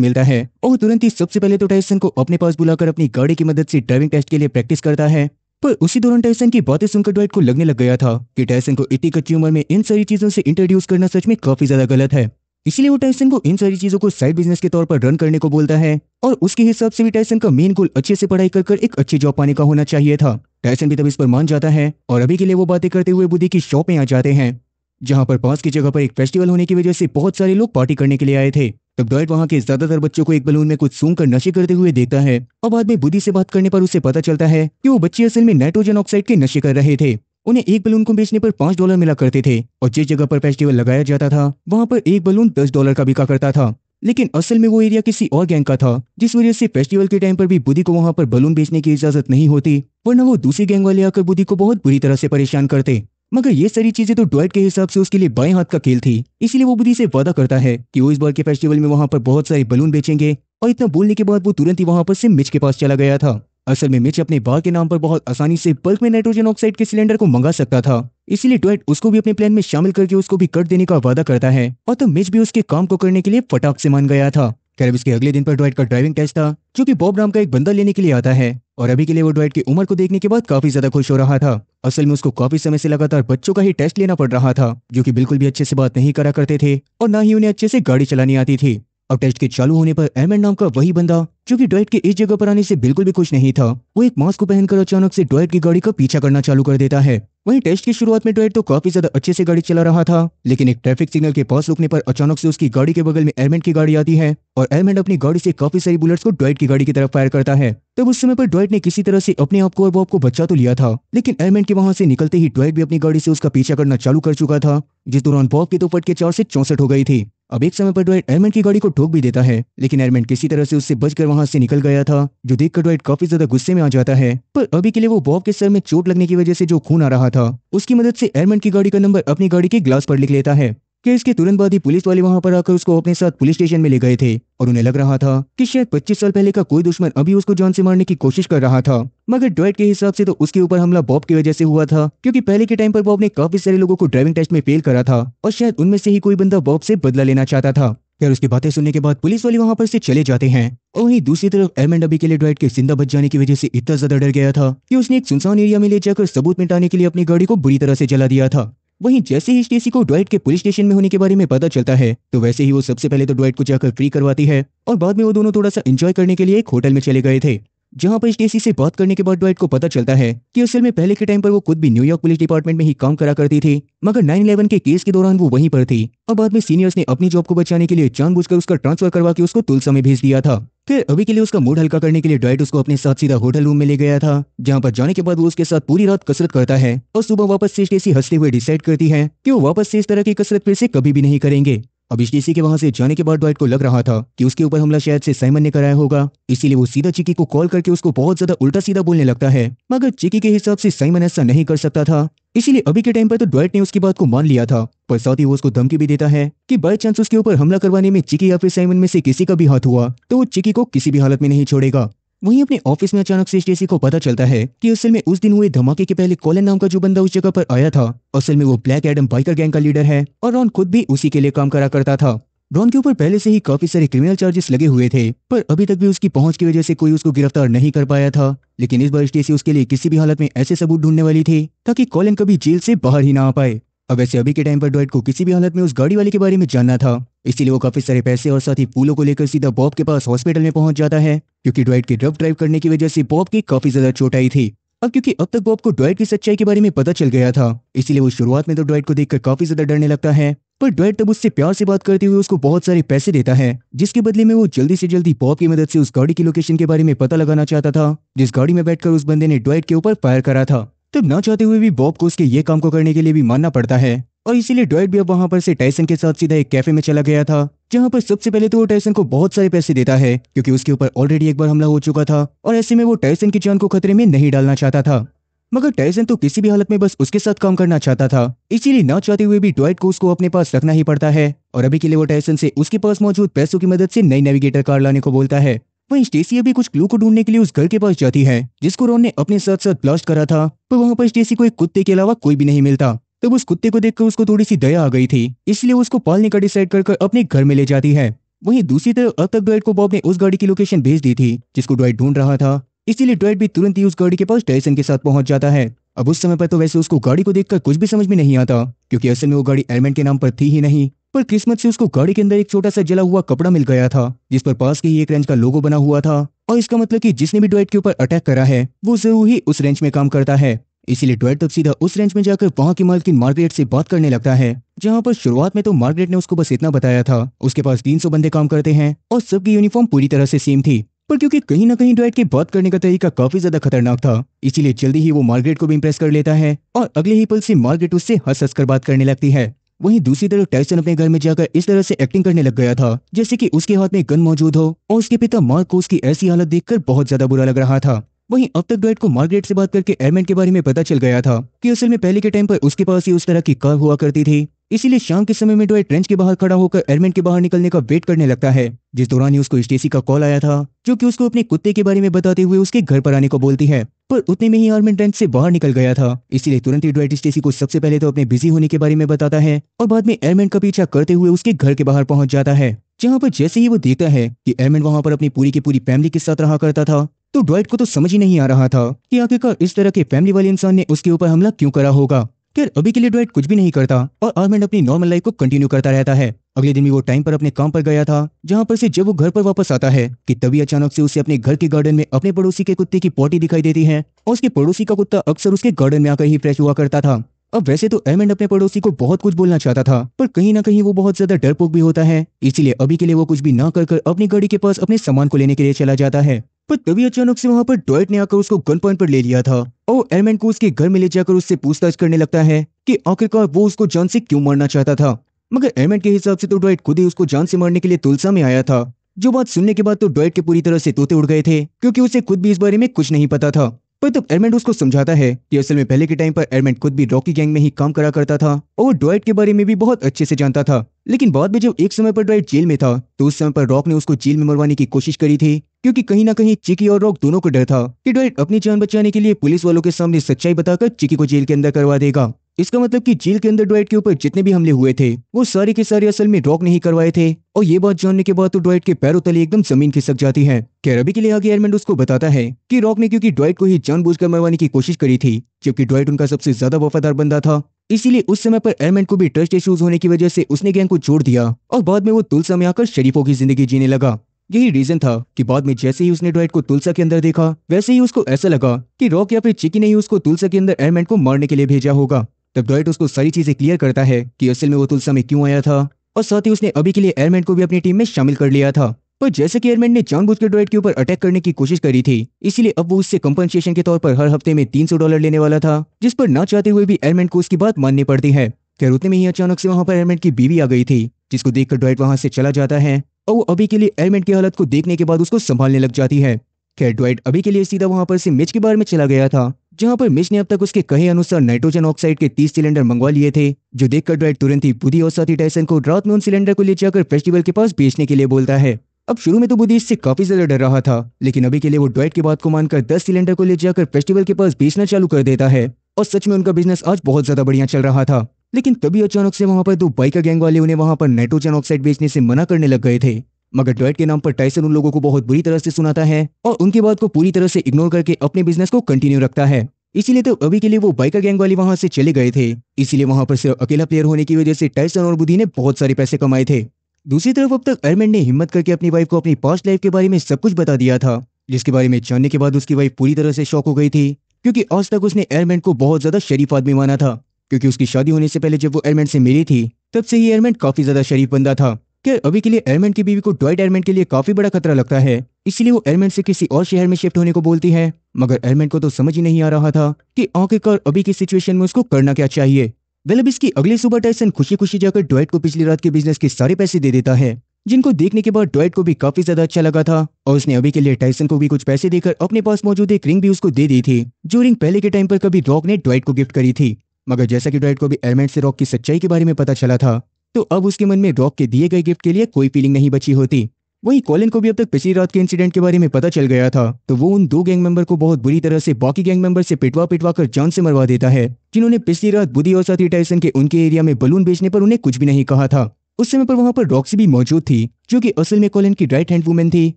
मिलता है और तुरंत ही सबसे पहले तो टायसन को अपने पास बुलाकर अपनी गाड़ी की मदद से ड्राइविंग टेस्ट के लिए प्रैक्टिस करता है। पर उसी दौरान टायसन की बातें सुनकर ड्वाइट को लगने लग गया था कि टायसन को इतनी कच्ची उम्र में इन सारी चीजों से इंट्रोड्यूस करना सच में काफी ज्यादा गलत है, इसलिए वो टायसन को इन सारी चीजों को साइड बिजनेस के तौर पर रन करने को बोलता है और उसके हिसाब से भी टायसन का मेन गोल अच्छे से पढ़ाई कर एक अच्छी जॉब पाने का होना चाहिए था। टायसन भी तब इस पर मान जाता है और अभी के लिए वो बातें करते हुए बुद्धि की शॉप में आ जाते हैं, जहां पर पास की जगह पर एक फेस्टिवल होने की वजह से बहुत सारे लोग पार्टी करने के लिए आए थे। तब ड्वाइट वहां के ज्यादातर बच्चों को एक बलून में कुछ सूंघ कर नशे करते हुए देखता है और बाद में बुद्धि से बात करने पर उसे पता चलता है कि वो बच्चे असल में नाइट्रोजन ऑक्साइड के नशे कर रहे थे। उन्हें एक बलून को बेचने पर $5 मिला करते थे और जिस जगह पर फेस्टिवल लगाया जाता था वहां पर एक बलून $10 का बिका करता था। लेकिन असल में वो एरिया किसी और गैंग का था, जिस वजह से फेस्टिवल के टाइम पर भी बुद्धि को वहां पर बलून बेचने की इजाजत नहीं होती, वरना वो दूसरी गैंग वाले आकर बुद्धि को बहुत बुरी तरह से परेशान करते। मगर ये सारी चीजें तो ड्वाइट के हिसाब से उसके लिए बाएं हाथ का खेल थी, इसलिए वो बुद्धि से वादा करता है कि वो इस बार के फेस्टिवल में वहां पर बहुत सारे बलून बेचेंगे। और इतना बोलने के बाद वो तुरंत ही वहां पर से मिच के पास चला गया था। असल में मिच अपने बार के नाम पर बहुत आसानी से बल्क में नाइट्रोजन ऑक्साइड के सिलेंडर को मंगा सकता था, इसीलिए ड्वाइट उसको भी अपने प्लान में शामिल करके उसको भी कट देने का वादा करता है और तब मिच भी उसके काम को करने के लिए फटाक से मान गया था। खैर अब इसके अगले दिन पर ड्वाइट का ड्राइविंग टेस्ट था, जो कि बॉब नाम का एक बंदा लेने के लिए आता है। और अभी के लिए वो ड्वाइट की उम्र को देखने के बाद काफी ज्यादा खुश हो रहा था। असल में उसको काफी समय से लगातार बच्चों का ही टेस्ट लेना पड़ रहा था, जो कि बिल्कुल भी अच्छे से बात नहीं करा करते थे और ना ही उन्हें अच्छे से गाड़ी चलानी आती थी। अब टेस्ट के चालू होने पर एडमंड नाम का वही बंदा, जो कि ड्वाइट के इस जगह पर आने से बिल्कुल भी खुश नहीं था, वो एक मास्क को पहनकर अचानक से ड्वाइट की गाड़ी का पीछा करना चालू कर देता है। वहीं टेस्ट की शुरुआत में ड्वाइट तो काफी ज्यादा अच्छे से गाड़ी चला रहा था, लेकिन एक ट्रैफिक सिग्नल के पास रुकने पर अचानक से उसकी गाड़ी के बगल में एडमंड की गाड़ी आती है और एडमंड अपनी गाड़ी से काफी सारी बुलेट्स को ड्वाइट की गाड़ी की तरफ फायर करता है। तब उस समय पर ड्वाइट ने किसी तरह से अपने आप को और बॉब को बचा तो लिया था, लेकिन एडमंड के वहां से निकलते ही ड्वाइट भी अपनी गाड़ी से उसका पीछा करना चालू कर चुका था, जिस दौरान बॉब की तो फटके 4 से 64 हो गई थी। अब एक समय पर ड्वाइट एडमंड की गाड़ी को ठोक भी देता है, लेकिन एडमंड किसी तरह से उससे बचकर वहां से निकल गया था, जो देखकर ड्वाइट काफी ज्यादा गुस्से में आ जाता है। पर अभी के लिए वो बॉब के सर में चोट लगने की वजह से जो खून आ रहा था, उसकी मदद से एडमंड की गाड़ी का नंबर अपनी गाड़ी के ग्लास पर लिख लेता है। कि इसके तुरंत बाद ही पुलिस वाले वहां पर आकर उसको अपने साथ पुलिस स्टेशन में ले गए थे और उन्हें लग रहा था कि शायद 25 साल पहले का कोई दुश्मन अभी उसको जान से मारने की कोशिश कर रहा था। मगर ड्वाइट के हिसाब से तो उसके ऊपर हमला बॉब की वजह से हुआ था, क्योंकि पहले के टाइम पर बॉब ने काफी सारे लोगों को ड्राइविंग टेस्ट में फेल करा था और शायद उनमें से ही कोई बंदा बॉब से बदला लेना चाहता था। फिर उसकी बातें सुनने के बाद पुलिस वाले वहां पर से चले जाते हैं। और वहीं दूसरी तरफ एडमंड अभी के लिए ड्वाइट के जिंदा बच जाने की वजह से इतना ज्यादा डर गया था कि उसने एक सुनसान एरिया में ले जाकर सबूत मिटाने के लिए अपनी गाड़ी को बुरी तरह से जला दिया था। वहीं जैसे ही स्टेसी को ड्वाइट के पुलिस स्टेशन में होने के बारे में पता चलता है, तो वैसे ही वो सबसे पहले तो ड्वाइट को जाकर फ्री करवाती है और बाद में वो दोनों थोड़ा सा एंजॉय करने के लिए एक होटल में चले गए थे, जहां पर स्टेसी से बात करने के बाद ड्वाइट को पता चलता है कि असल में पहले के टाइम पर वो खुद भी न्यूयॉर्क पुलिस डिपार्टमेंट में ही काम करा करती थी, मगर 9/11 के केस के दौरान वो वहीं पर थी और बाद में सीनियर्स ने अपनी जॉब को बचाने के लिए जानबूझकर उसका ट्रांसफर करवा के उसको तुलसा में भेज दिया था। फिर अभी के लिए उसका मूड हल्का करने के लिए ड्वाइट उसको अपने साथ सीधा होटल रूम में ले गया था, जहां पर जाने के बाद वो उसके साथ पूरी रात कसरत करता है और सुबह वापस से स्टेसी हंसते हुए डिसाइड करती है कि वो वापस से इस तरह की कसरत फिर से कभी भी नहीं करेंगे। अब स्टेसी के वहां से जाने के बाद ड्वाइट को लग रहा था कि उसके ऊपर हमला शायद से साइमन ने कराया होगा, इसीलिए वो सीधा चिकी को कॉल करके उसको बहुत ज्यादा उल्टा सीधा बोलने लगता है। मगर चिकी के हिसाब से साइमन ऐसा नहीं कर सकता था, इसीलिए अभी के टाइम पर तो ड्वाइट ने उसकी बात को मान लिया था, पर साथ ही वो उसको धमकी भी देता है कि बाय चांस उसके ऊपर हमला करवाने में चिकी या फिर साइमन में से किसी का भी हाथ हुआ तो वो चिकी को किसी भी हालत में नहीं छोड़ेगा। वहीं अपने ऑफिस में अचानक से स्टेसी को पता चलता है कि असल में उस दिन हुए धमाके के पहले कॉलिन नाम का जो बंदा उस जगह पर आया था, असल में वो ब्लैक एडम बाइकर गैंग का लीडर है और रॉन खुद भी उसी के लिए काम करा करता था। रॉन के ऊपर पहले से ही काफी सारे क्रिमिनल चार्जेस लगे हुए थे, पर अभी तक भी उसकी पहुंच की वजह से कोई उसको गिरफ्तार नहीं कर पाया था। लेकिन इस बार स्टेसी उसके लिए किसी भी हालत में ऐसे सबूत ढूंढने वाली थी ताकि कॉलिन कभी जेल से बाहर ही ना आ पाए। अब वैसे अभी के टाइम पर ड्वाइट को किसी भी हालत में उस गाड़ी वाले के बारे में जानना था, इसीलिए वो काफी सारे पैसे और साथ ही फूलों को लेकर सीधा बॉब के पास हॉस्पिटल में पहुंच जाता है, क्योंकि ड्वाइट के रफ ड्राइव करने की वजह से बॉब की काफी ज्यादा चोट आई थी। अब क्योंकि अब तक बॉब को ड्वाइट की सच्चाई के बारे में पता चल गया था, इसीलिए वो शुरुआत में तो ड्वाइट को देखकर काफी ज्यादा डरने लगता है, पर ड्वाइट तब उससे प्यार से बात करते हुए उसको बहुत सारे पैसे देता है, जिसके बदले में वो जल्दी से जल्दी बॉब की मदद से उस गाड़ी की लोकेशन के बारे में पता लगाना चाहता था, जिस गाड़ी में बैठकर उस बंदे ने ड्वाइट के ऊपर फायर करा था। तब ना चाहते हुए भी बॉब को उसके ये काम को करने के लिए भी मानना पड़ता है और इसीलिए ड्वाइट भी अब वहां पर से टाइसन के साथ सीधा एक कैफे में चला गया था, जहां पर सबसे पहले तो वो टाइसन को बहुत सारे पैसे देता है, क्योंकि उसके ऊपर ऑलरेडी एक बार हमला हो चुका था और ऐसे में वो टाइसन की जान को खतरे में नहीं डालना चाहता था। मगर टाइसन तो किसी भी हालत में बस उसके साथ काम करना चाहता था, इसीलिए ना चाहते हुए भी ड्वाइट को उसको अपने पास रखना ही पड़ता है और अभी के लिए वो टाइसन से उसके पास मौजूद पैसों की मदद से नई नेविगेटर कार लाने को बोलता है। वहीं स्टेसी अभी कुछ क्लू को ढूंढने के लिए उस घर के पास जाती है, जिसको रॉन ने अपने साथ साथ ब्लास्ट करा था, पर वहां पर स्टेसी को एक कुत्ते के अलावा कोई भी नहीं मिलता। तब उस कुत्ते को देखकर उसको थोड़ी सी दया आ गई थी, इसलिए उसको पालने का डिसाइड कर अपने घर में ले जाती है। वहीं दूसरी तरफ अब तक ड्वाइट को बॉब ने उस गाड़ी की लोकेशन भेज दी थी जिसको ड्वाइट ढूंढ रहा था, इसीलिए ड्वाइट भी तुरंत ही उस गाड़ी के पास टाइसन के साथ पहुंच जाता है। अब उस समय पर तो वैसे उसको गाड़ी को देखकर कुछ भी समझ में नहीं आता, क्योंकि असल में वो गाड़ी एडमंड के नाम पर थी ही नहीं, पर किस्मत से उसको गाड़ी के अंदर एक छोटा सा जला हुआ कपड़ा मिल गया था, जिस पर पास के ही एक रेंच का लोगो बना हुआ था और इसका मतलब कि जिसने भी ड्वाइट के ऊपर अटैक करा है वो जरूर ही उस रेंच में काम करता है। इसीलिए ड्वाइट तब सीधा उस रेंच में जाकर वहां की मालकिन मार्गरेट से बात करने लगता है, जहां पर शुरुआत में तो मार्गरेट ने उसको बस इतना बताया था उसके पास 300 बंदे काम करते हैं और सबकी यूनिफॉर्म पूरी तरह से सेम थी, पर क्योंकि कहीं ना कहीं ड्वाइट के बात करने का तरीका काफी ज्यादा खतरनाक था, इसीलिए जल्दी ही वो मार्गरेट को भी इंप्रेस कर लेता है और अगले ही पल से मार्गरेट उससे हंस हंस कर बात करने लगती है। वहीं दूसरी तरफ टाइसन अपने घर में जाकर इस तरह से एक्टिंग करने लग गया था जैसे कि उसके हाथ में गन मौजूद हो और उसके पिता मार्क को उसकी ऐसी हालत देखकर बहुत ज्यादा बुरा लग रहा था। वहीं अब तक ड्वाइट को मार्गरेट से बात करके एडमंड के बारे में पता चल गया था कि असल में पहले के टाइम पर उसके पास ही उस तरह की कार हुआ करती थी, इसीलिए शाम के समय में ड्वाइट ट्रेंच के बाहर खड़ा होकर एडमंड के बाहर निकलने का वेट करने लगता है, जिस दौरान ही उसको स्टेसी का कॉल आया था, जो कि उसको अपने कुत्ते के बारे में बताते हुए उसके घर पर आने को बोलती है, पर उतने में ही आर्मिन ट्रेंच से बाहर निकल गया था, इसीलिए तुरंत ही ड्वाइट स्टेसी को सबसे पहले तो अपने बिजी होने के बारे में बताता है और बाद में एडमंड का पीछा करते हुए उसके घर के बाहर पहुंच जाता है। जहाँ पर जैसे ही वो देखता है कि एडमंड वहाँ पर अपनी पूरी की पूरी फैमिली के साथ रहा करता था, तो ड्वाइट को तो समझ ही नहीं आ रहा था कि आखिरकार इस तरह के फैमिली वाले इंसान ने उसके ऊपर हमला क्यों करा होगा। खैर अभी के लिए ड्वाइट कुछ भी नहीं करता और आर्मैंड अपनी नॉर्मल लाइफ को कंटिन्यू करता रहता है। अगले दिन भी वो टाइम पर अपने काम पर गया था, जहाँ पर से जब वो घर पर वापस आता है कि तभी अचानक से उसे अपने घर के गार्डन में अपने पड़ोसी के कुत्ते की पॉटी दिखाई देती है और उसके पड़ोसी का कुत्ता अक्सर उसके गार्डन में आकर ही फ्रेश हुआ करता था। अब वैसे तो एडमंड अपने पड़ोसी को बहुत कुछ बोलना चाहता था, पर कहीं ना कहीं वो बहुत ज्यादा डरपोक भी होता है, इसीलिए अभी के लिए वो कुछ भी ना कर अपनी गाड़ी के पास अपने सामान को लेने के लिए चला जाता है। पर तभी अचानक से वहाँ पर ड्वाइट ने आकर उसको गन पॉइंट पर ले लिया था और एडमंड को उसके घर में ले जाकर उससे पूछताछ करने लगता है कि आखिरकार वो उसको जान से क्यों मारना चाहता था। मगर एडमंड के हिसाब से तो ड्वाइट खुद ही उसको जान से मारने के लिए तुलसा में आया था। जो बात सुनने के बाद तो ड्वाइट के पूरी तरह से तोते उड़ गए थे, क्योंकि उसे खुद भी इस बारे में कुछ नहीं पता था। पर तब एडमंड उसको समझाता है कि असल में पहले के टाइम पर एडमंड खुद भी रॉकी गैंग में ही काम करा करता था और ड्वाइट के बारे में भी बहुत अच्छे से जानता था। लेकिन बाद में जब एक समय पर ड्वाइट जेल में था, तो उस समय पर रॉक ने उसको जेल में मरवाने की कोशिश करी थी, क्योंकि कहीं ना कहीं चिकी और रॉक दोनों को डर था कि ड्वाइट अपनी जान बचाने के लिए पुलिस वालों के सामने सच्चाई बताकर चिकी को जेल के अंदर करवा देगा। इसका मतलब कि जेल के अंदर ड्वाइट के ऊपर जितने भी हमले हुए थे वो सारे के सारे असल में रॉक ने ही करवाए थे। और ये बात जानने के बाद तो ड्वाइट के पैरों तले एकदम जमीन खिसक जाती है। खैर अभी के लिए आगे एडमंड उसको बताता है कि रॉक ने क्योंकि ड्वाइट को ही जानबूझकर मरवाने की कोशिश करी थी, जबकि ड्वाइट उनका सबसे ज्यादा वफादार बंदा था। इसीलिए उस समय पर एडमंड को भी ट्रस्ट इश्यूज होने की वजह से उसने गैंग को छोड़ दिया और बाद में वो तुलसा में आकर शरीफों की जिंदगी जीने लगा। यही रीजन था कि बाद में जैसे ही उसने ड्वाइट को तुलसा के अंदर देखा, वैसे ही उसको ऐसा लगा कि रॉक या फिर चिकी ने ही उसको तुलसा के अंदर एडमंड को मारने के लिए भेजा होगा। तब ड्वाइट उसको सारी चीजें क्लियर करता है कि असल में वो तुलसा में क्यों आया था, और साथ ही उसने अभी के लिए एडमंड को भी अपनी टीम में शामिल कर लिया था। पर जैसे कि एडमंड ने जानबूझकर ड्वाइट के ऊपर अटैक करने की कोशिश करी थी, इसीलिए अब वो उससे कंपनसेशन के तौर पर हर हफ्ते में $300 लेने वाला था, जिस पर ना चाहते हुए भी एडमंड को उसकी बात माननी पड़ती है। खैर उतने में ही अचानक से वहां पर एडमंड की बीवी आ गई थी, जिसको देखकर ड्वाइट वहां से चला जाता है और वो अभी के लिए एडमंड की हालत को देखने के बाद उसको संभालने लग जाती है। खैर ड्वाइट अभी के लिए सीधा वहां पर से मिच के बारे में चला गया था, जहां पर मिच ने अब तक उसके कहे अनुसार नाइट्रोजन ऑक्साइड के 30 सिलेंडर मंगवा लिए थे, जो देखकर ड्वाइट तुरंत ही बुदी और साथी टाइसन को रात में उन सिलेंडर को ले जाकर फेस्टिवल के पास बेचने के लिए बोलता है। अब शुरू में तो बुदी इससे काफी ज्यादा डर रहा था, लेकिन अभी के लिए वो ड्वाइट की बात को मानकर 10 सिलेंडर को ले जाकर फेस्टिवल के पास बेचना चालू कर देता है और सच में उनका बिजनेस आज बहुत ज्यादा बढ़िया चल रहा था। लेकिन तभी अचानक से वहां पर दो बाइकर गैंग वाले उन्हें वहां पर नाइट्रोजन ऑक्साइड बेचने से मना करने लग गए थे। मगर ड्वाइट के नाम पर टाइसन उन लोगों को बहुत बुरी तरह से सुनाता है और उनकी बात को पूरी तरह से इग्नोर करके अपने बिजनेस को कंटिन्यू रखता है। इसीलिए तो अभी के लिए वो बाइकर गैंग वाले वहां से चले गए थे। इसीलिए वहां पर सिर्फ अकेला प्लेयर होने की वजह से टाइसन और बुदी ने बहुत सारे पैसे कमाए थे। दूसरी तरफ अब तक एडमंड ने हिम्मत करके अपनी वाइफ को अपनी पास्ट लाइफ के बारे में सब कुछ बता दिया था, जिसके बारे में जानने के बाद उसकी वाइफ पूरी तरह से शॉक हो गई थी, क्योंकि आज तक उसने एडमंड को बहुत ज्यादा शरीफ आदमी माना था। क्योंकि उसकी शादी होने से पहले जब वो एडमंड से मिली थी, तब से ही एडमंड काफी ज्यादा शरीफ बंदा था। खैर अभी के लिए एडमंड की बीवी को ड्वाइट एडमंड के लिए काफी बड़ा खतरा लगता है, इसलिए वो एडमंड से किसी और शहर में शिफ्ट होने को बोलती है। मगर एडमंड को तो समझ ही नहीं आ रहा था कि आखिरकार अभी की सिचुएशन में उसको करना क्या चाहिए। वेल अब इसकी अगली सुबह टाइसन खुशी खुशी जाकर ड्वाइट को पिछली रात के बिजनेस के सारे पैसे दे देता है, जिनको देखने के बाद ड्वाइट को भी काफी ज्यादा अच्छा लगा था और उसने अभी के लिए टाइसन को भी कुछ पैसे देकर अपने पास मौजूद एक रिंग भी उसको दे दी थी, जो रिंग पहले के टाइम पर कभी रॉक ने ड्वाइट को गिफ्ट करी थी। मगर जैसा कि ड्वाइट को भी एडमंड से रॉक की सच्चाई के बारे में पता चला था, तो अब उसके मन में रॉक के दिए गए गिफ्ट के लिए कोई फीलिंग नहीं बची होती। वहीं कॉलिन को भी अब तक पिछली रात के इंसिडेंट के बारे में पता चल गया था, तो वो उन दो गैंग मेंबर को बहुत बुरी तरह से बाकी गैंग मेंबर से पिटवा पिटवा कर जान से मरवा देता है, जिन्होंने पिछली रात बुदी और साथी टाइसन के उनके एरिया में बलून बेचने पर उन्हें कुछ भी नहीं कहा था। उस समय पर वहां पर रॉक्सी भी मौजूद थी, जो कि असल में कॉलिन की राइट हैंड वुमेन थी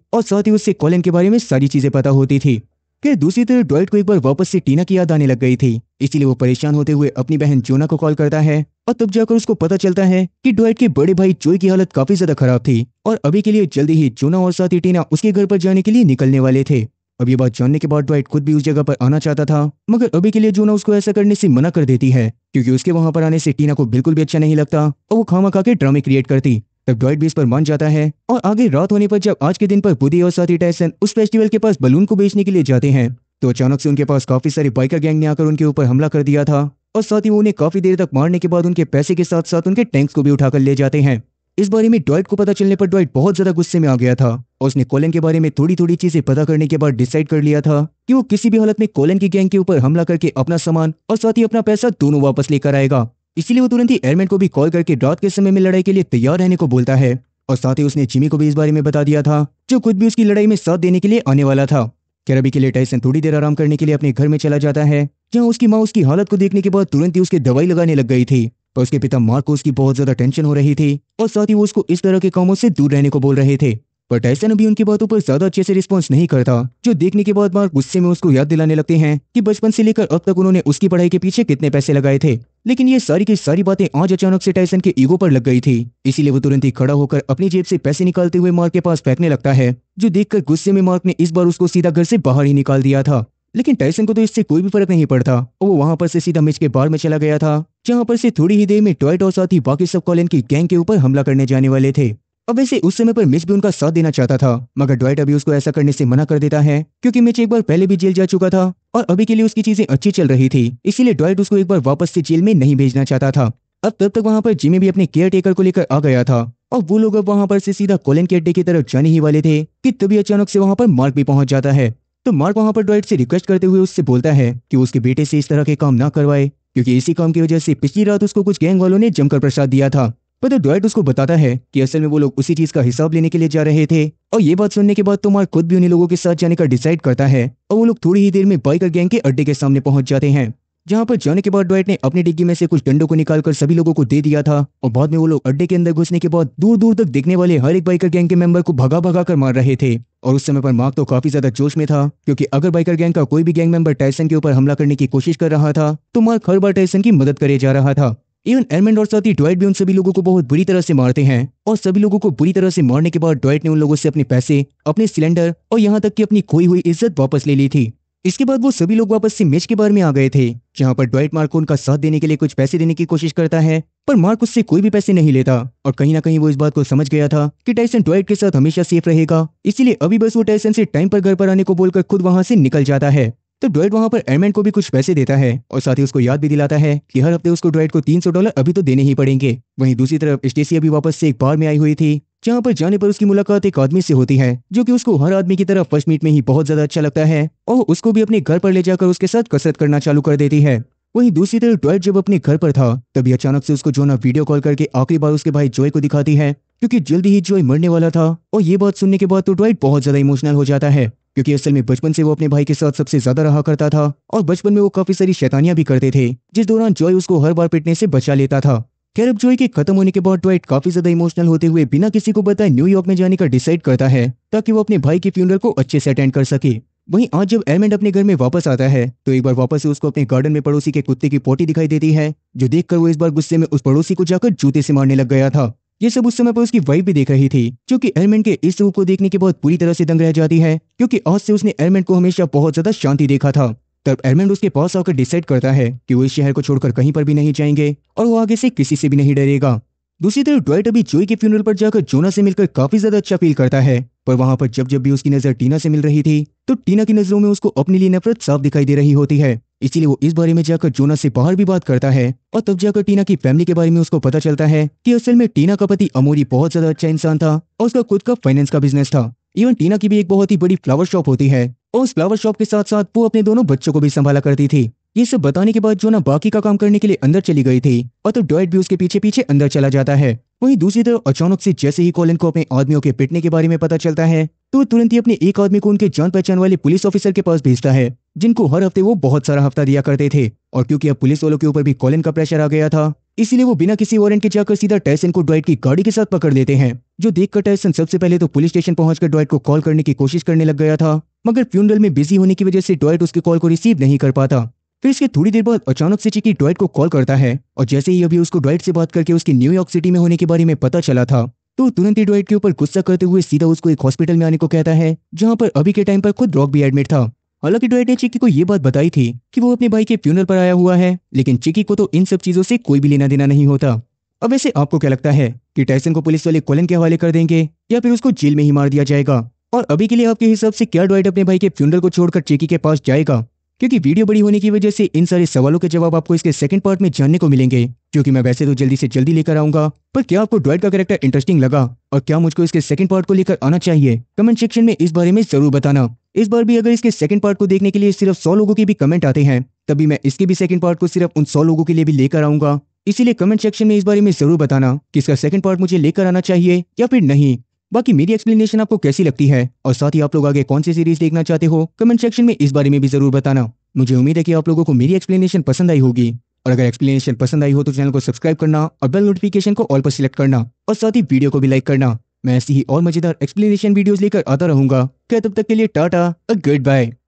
और साथ ही उससे कॉलिन के बारे में सारी चीजें पता होती थी। फिर दूसरी तरफ ड्वाइट को एक बार वापस से टीना की याद आने लग गई थी, इसलिए वो परेशान होते हुए अपनी बहन जोना को कॉल करता है और तब जाकर उसको पता चलता है कि ड्वाइट के बड़े भाई जोई की हालत काफी ज्यादा खराब थी और अभी के लिए जल्दी ही जोना और साथ ही टीना उसके घर पर जाने के लिए निकलने वाले थे। अब ये बात जानने के बाद ड्वाइट खुद भी उस जगह पर आना चाहता था, मगर अभी के लिए जोना उसको ऐसा करने से मना कर देती है, क्योंकि उसके वहां पर आने से टीना को बिल्कुल भी अच्छा नहीं लगता और वो खामा के ड्रामे क्रिएट करती। तब ड्वाइट भी इस पर मान जाता है और आगे रात होने पर जब आज के दिन पर बुदी और साथी टाइसन उस फेस्टिवल के पास बलून को बेचने के लिए जाते हैं, तो अचानक से उनके पास काफी सारे बाइकर गैंग ने आकर उनके ऊपर हमला कर दिया था और साथ ही वो उन्हें काफी देर तक मारने के बाद उनके पैसे के साथ साथ उनके टैंक्स को भी उठाकर ले जाते हैं। इस बारे में ड्वाइट को पता चलने पर ड्वाइट बहुत ज्यादा गुस्से में आ गया था और उसने कॉलिन के बारे में थोड़ी थोड़ी चीजें पता करने के बाद डिसाइड कर लिया था कि वो किसी भी हालत में कॉलिन की गैंग के ऊपर हमला करके अपना सामान और साथ ही अपना पैसा दोनों वापस लेकर आएगा। इसीलिए वो तुरंत ही एडमंड को भी कॉल करके रात के समय में लड़ाई के लिए तैयार रहने को बोलता है और साथ ही उसने जिमी को भी इस बारे में बता दिया था, जो खुद भी उसकी लड़ाई में साथ देने के लिए आने वाला था। कैरबी के लिए टाइसन थोड़ी देर आराम करने के लिए अपने घर में चला जाता है, जहां उसकी माँ उसकी हालत को देखने के बाद तुरंत ही उसके दवाई लगाने लग गई थी पर उसके पिता मार्क को उसकी बहुत ज्यादा टेंशन हो रही थी और साथ ही वो उसको इस तरह के कामों से दूर रहने को बोल रहे थे। पर टायसन अभी उनकी बातों पर ज्यादा अच्छे से रिस्पॉन्स नहीं करता, जो देखने के बाद मार्क गुस्से में उसको याद दिलाने लगते हैं कि बचपन से लेकर अब तक उन्होंने उसकी पढ़ाई के पीछे कितने पैसे लगाए थे। लेकिन ये सारी की सारी बातें आज अचानक से टायसन के ईगो पर लग गई थी, इसीलिए वो तुरंत ही खड़ा होकर अपनी जेब से पैसे निकालते हुए मार्क के पास फेंकने लगता है, जो देखकर गुस्से में मार्क ने इस बार उसको सीधा घर से बाहर ही निकाल दिया था। लेकिन टायसन को तो इससे कोई भी फर्क नहीं पड़ता और वो वहां पर से सीधा मिच के बार में चला गया था, जहां पर से थोड़ी ही देर में ट्वाइट और साथ ही बाकी सब कॉलिन की गैंग के ऊपर हमला करने जाने वाले थे। अब वैसे उस समय पर मिच भी उनका साथ देना चाहता था, मगर ड्वाइट अभी उसको ऐसा करने से मना कर देता है, क्योंकि मिच एक बार पहले भी जेल जा चुका था और अभी के लिए उसकी चीजें अच्छी चल रही थी, इसीलिए ड्वाइट उसको एक बार वापस से जेल में नहीं भेजना चाहता था। अब तब तक वहां पर जिमी भी अपने केयर टेकर को लेकर आ गया था और वो लोग अब वहां पर से सीधा कोलिन के अड्डे की तरफ जाने ही वाले थे कि तभी अचानक से वहां पर मार्क भी पहुंच जाता है। तो मार्क वहां पर ड्वाइट से रिक्वेस्ट करते हुए उससे बोलता है कि उसके बेटे से इस तरह के काम ना करवाए, क्योंकि इसी काम की वजह से पिछली रात उसको कुछ गैंग वालों ने जमकर प्रसाद दिया था। पर तो ड्वाइट उसको बताता है कि असल में वो लोग उसी चीज का हिसाब लेने के लिए जा रहे थे, और ये बात सुनने के बाद तो मार्क खुद भी उन्हीं लोगों के साथ जाने का डिसाइड करता है और वो लोग थोड़ी ही देर में बाइकर गैंग के अड्डे के सामने पहुंच जाते हैं, जहां पर जाने के बाद ड्वाइट ने अपनी डिग्गी में से कुछ डंडों को निकालकर सभी लोगों को दे दिया था और बाद में वो लोग अड्डे के अंदर घुसने के बाद दूर दूर तक दिखने वाले हर एक बाइकर गैंग के मेंबर को भगा भगा कर मार रहे थे। और उस समय पर मार्क तो काफी ज्यादा जोश में था, क्योंकि अगर बाइकर गैंग का कोई भी गैंग मेंबर टायसन के ऊपर हमला करने की कोशिश कर रहा था तो मार्क हर बार टायसन की मदद करे जा रहा था। इवन एडमंड और साथ ही ड्वाइट भी उन सभी लोगों को बहुत बुरी तरह से मारते हैं, और सभी लोगों को बुरी तरह से मारने के बाद ड्वाइट ने उन लोगों से अपने पैसे, अपने सिलेंडर और यहाँ तक कि अपनी खोई हुई इज्जत वापस ले ली थी। इसके बाद वो सभी लोग वापस से मैच के बारे में आ गए थे, जहां पर ड्वाइट मार्क को उनका साथ देने के लिए कुछ पैसे देने की कोशिश करता है, पर मार्क उससे कोई भी पैसे नहीं लेता और कहीं ना कहीं वो इस बात को समझ गया था कि टायसन ड्वाइट के साथ हमेशा सेफ रहेगा, इसीलिए अभी बस वो टायसन से टाइम पर घर पर आने को बोलकर खुद वहां से निकल जाता है। तो ड्वाइट वहां पर एडमंड को भी कुछ पैसे देता है और साथ ही उसको याद भी दिलाता है कि हर हफ्ते उसको ड्वाइट को $300 अभी तो देने ही पड़ेंगे। वहीं दूसरी तरफ स्टेसी अभी वापस से एक बार में आई हुई थी, जहां पर जाने पर उसकी मुलाकात एक आदमी से होती है जो कि उसको हर आदमी की तरह फर्स्ट मीट में ही बहुत ज्यादा अच्छा लगता है और उसको भी अपने घर पर ले जाकर उसके साथ कसरत करना चालू कर देती है। वहीं दूसरी तरफ ड्वाइट जब अपने घर पर था तभी अचानक से उसको जोना वीडियो कॉल करके आखिरी बार उसके भाई जॉय को दिखाती है, क्योंकि जल्दी ही जॉय मरने वाला था। और ये बात सुनने के बाद तो ड्वाइट बहुत ज्यादा इमोशनल हो जाता है, क्योंकि असल में बचपन से वो अपने भाई के साथ सबसे ज्यादा रहा करता था और बचपन में वो काफी सारी शैतानियां भी करते थे, जिस दौरान जॉय उसको हर बार पिटने से बचा लेता था। खैर अब जॉय के खत्म होने के बाद ड्वाइट काफी ज्यादा इमोशनल होते हुए बिना किसी को बताए न्यूयॉर्क में जाने का डिसाइड करता है, ताकि वो अपने भाई के फ्यूनरल को अच्छे से अटेंड कर सके। वहीं आज जब एडमंड अपने घर में वापस आता है तो एक बार वापस से उसको अपने गार्डन में पड़ोसी के कुत्ते की पोटी दिखाई देती है, जो देखकर वो इस बार गुस्से में उस पड़ोसी को जाकर जूते से मारने लग गया था। ये सब उस समय पर उसकी वाइफ भी देख रही थी, जो कि एडमंड के इस रूप को देखने के बाद पूरी तरह से दंग रह जाती है, क्योंकि आज से उसने एडमंड को हमेशा बहुत ज्यादा शांति देखा था। तब एडमंड उसके पास आकर डिसाइड करता है कि वो इस शहर को छोड़कर कहीं पर भी नहीं जाएंगे और वो आगे से किसी से भी नहीं डरेगा। दूसरी तरफ ड्वाइट अभी जॉय के फ्यूनरल पर जाकर जोना से मिलकर काफी ज्यादा अच्छा फील करता है, पर वहां पर जब जब भी उसकी नजर टीना से मिल रही थी तो टीना की नजरों में उसको अपने लिए नफरत साफ दिखाई दे रही होती है, इसीलिए वो इस बारे में जाकर जोना से बाहर भी बात करता है। और तब जाकर टीना की फैमिली के बारे में उसको पता चलता है कि असल में टीना का पति अमोरी बहुत ज्यादा अच्छा इंसान था और उसका खुद का फाइनेंस का बिजनेस था। इवन टीना की भी एक बहुत ही बड़ी फ्लावर शॉप होती है और उस फ्लावर शॉप के साथ साथ वो अपने दोनों बच्चों को भी संभाला करती थी। ये सब बताने के बाद जोना बाकी का काम करने के लिए अंदर चली गई थी और तब ड्वाइट भी उसके पीछे पीछे अंदर चला जाता है। वहीं दूसरी तरफ अचानक से जैसे ही कॉलिन को अपने आदमियों के पिटने के बारे में पता चलता है तो वो तुरंत ही अपने एक आदमी को उनके जान पहचान वाले पुलिस ऑफिसर के पास भेजता है, जिनको हर हफ्ते वो बहुत सारा हफ्ता दिया करते थे। और क्योंकि अब पुलिस वालों के ऊपर भी कॉलिन का प्रेशर आ गया था, इसीलिए वो बिना किसी वारंट के जाकर सीधा टायसन को ड्वाइट की गाड़ी के साथ पकड़ लेते हैं, जो देखकर टायसन सबसे पहले तो पुलिस स्टेशन पहुंचकर ड्वाइट को कॉल करने की कोशिश करने लग गया था, मगर फ्यूनरल में बिजी होने की वजह से ड्वाइट उसके कॉल को रिसीव नहीं कर पाता। फिर इसके थोड़ी देर बाद अचानक से चिकी ड्वाइट को कॉल करता है और जैसे ही अभी उसको ड्वाइट से बात करके उसकी न्यूयॉर्क सिटी में होने के बारे में पता चला था तो तुरंत ही ड्वाइट के ऊपर गुस्सा करते हुए सीधा उसको एक हॉस्पिटल में आने को कहता है, जहां पर अभी के टाइम पर खुद रॉक भी एडमिट था। हालांकि ड्वाइट ने चिकी को ये बात बताई थी कि वो अपने भाई के फ्यूनरल पर आया हुआ है, लेकिन चिकी को तो इन सब चीजों से कोई भी लेना देना नहीं होता। अब वैसे आपको क्या लगता है कि टायसन को पुलिस वाले कॉलिन के हवाले कर देंगे या फिर उसको जेल में ही मार दिया जाएगा? और अभी के लिए आपके हिसाब से क्या ड्वाइट अपने भाई के फ्यूनरल को छोड़कर चिकी के पास जाएगा? क्योंकि वीडियो बड़ी होने की वजह से इन सारे सवालों के जवाब आपको इसके सेकंड पार्ट में जानने को मिलेंगे, जो कि मैं वैसे तो जल्दी से जल्दी लेकर आऊंगा। पर क्या आपको ड्वाइट का कैरेक्टर इंटरेस्टिंग लगा और क्या मुझको इसके सेकंड पार्ट को लेकर आना चाहिए? कमेंट सेक्शन में इस बारे में जरूर बताना। इस बार भी अगर इसके सेकंड पार्ट को देखने के लिए सिर्फ 100 लोगों के भी कमेंट आते हैं तभी मैं इसके भी सेकंड पार्ट को सिर्फ उन 100 लोगों के लिए भी लेकर आऊंगा। इसीलिए कमेंट सेक्शन में इस बारे में जरूर बताना कि इसका सेकंड पार्ट मुझे लेकर आना चाहिए या फिर नहीं। बाकी मेरी एक्सप्लेनेशन आपको कैसी लगती है और साथ ही आप लोग आगे कौन सी सीरीज देखना चाहते हो कमेंट सेक्शन में इस बारे में भी जरूर बताना। मुझे उम्मीद है कि आप लोगों को मेरी एक्सप्लेनेशन पसंद आई होगी। और अगर एक्सप्लेनेशन पसंद आई हो तो चैनल को सब्सक्राइब करना और बेल नोटिफिकेशन को ऑल पर सिलेक्ट करना और साथ ही वीडियो को भी लाइक करना। मैं ऐसी ही और मजेदार एक्सप्लेनेशन वीडियोस लेकर आता रहूंगा। क्या तब तक के लिए टाटा, गुड बाय।